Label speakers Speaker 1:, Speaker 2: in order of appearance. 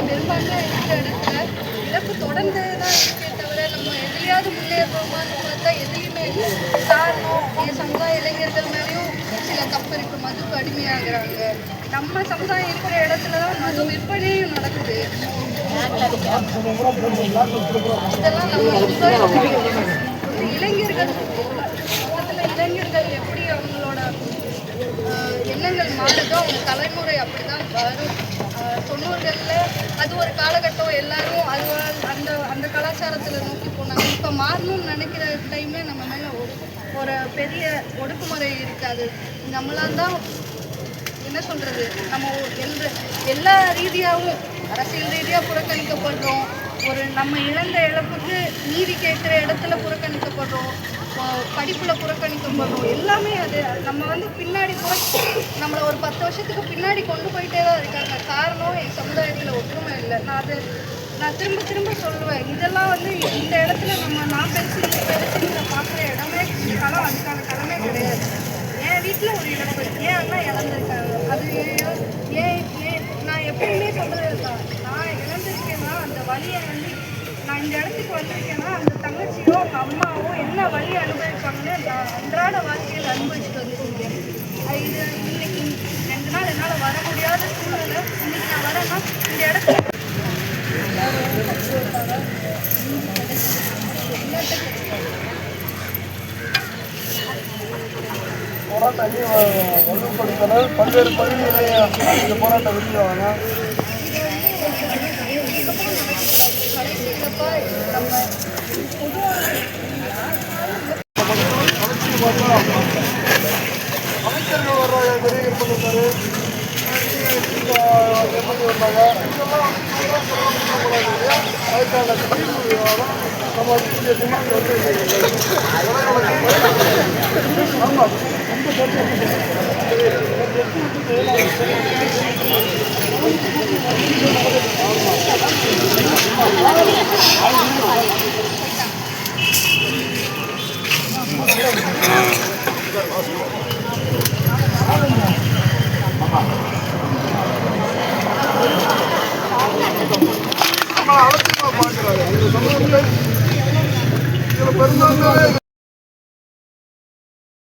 Speaker 1: பெரும்பான்மையாக இருக்கிற இடத்துல இழப்பு தொடர்ந்து தான் இருக்கே தவிர நம்ம எதுலையாவது முன்னேறோமான்னு பார்த்தா எதுலையுமே காரணம் என் சமுதாய இளைஞர்கள் மேலேயும் சில தப்பு இருக்குது. மதுக்கு அடிமையாகிறாங்க. நம்ம சமுதாயம் இருக்கிற இடத்துல தான் மது விற்பனையும் நடக்குது. இதெல்லாம் நம்ம இளைஞர்கள் இளைஞர்கள் எப்படி அவங்களோட எண்ணங்கள் மாறுதோ அவங்க தலைமுறை அப்படிதான் வரும். 90களில் அது ஒரு காலகட்டம், எல்லாரும் அது அந்த கலாச்சாரத்தில் நோக்கி போனாங்க. இப்போ மாறணும்னு நினைக்கிற டைமில் நம்ம மேலே ஒரு பெரிய ஒடுக்குமுறை இருக்காது. நம்மளால் தான் என்ன சொல்கிறது, நம்ம எல்லா ரீதியாகவும் அரசியல் ரீதியாக புறக்கணிக்கப்படுறோம். நம்ம இழந்த இழப்புக்கு நீதி கேட்குற இடத்துல புறக்கணிக்கப்படுறோம். படிப்பில் புறக்கணிக்கப்படுறோம். எல்லாமே அது நம்ம பின்னாடி போய் நம்மளை ஒரு 10 வருஷத்துக்கு பின்னாடி கொண்டு போயிட்டே தான் இருக்காங்க. காரணம் என் சமுதாயத்தில் ஒற்றுமை இல்லை. நான் திரும்ப திரும்ப சொல்லுவேன், இதெல்லாம் இந்த இடத்துல நான் பெருசுங்கிற பார்க்குற இடமே அதுக்கான கடமை கிடையாது. என் வீட்டில் ஒரு இழப்பு, ஏன் அண்ணா இழந்திருக்காங்க, அது ஏன் நான் எப்பயுமே சொல்கிறது தான், நான் இழந்திருக்கேன்னா அந்த வழியை நான் இந்த இடத்துக்கு வந்திருக்கேன்னா அந்த தங்கச்சியோ அவங்க அம்மாவோ என்ன வழி அனுபவிப்பாங்கன்னு நான் அன்றாட வாழ்க்கையில் அனுபவிச்சுட்டு வந்துருக்கேன். இது இன்னைக்கு 2 நாள் என்னால் வர முடியாத சூழ்நிலை. இன்னைக்கு நான் வரேன்னா இந்த இடத்துல
Speaker 2: போராட்டம் வலுப்படுத்தல பல்வேறு பகுதிகளில் இந்த போராட்டம் விரிவாங்க. அமைச்சர்கள் வர்றாங்க, பெரிய பண்ணிருந்தாரு, எம்எல்ஏ வந்தாங்க. இதெல்லாம் அதுக்கான தீர்வு நம்ம இந்திய டிமாண்ட் ஆமாம் அலட்சியமாக பார்க்குறாரு. அந்த சமூகத்தில் இதில் பெரும்பான்மையாக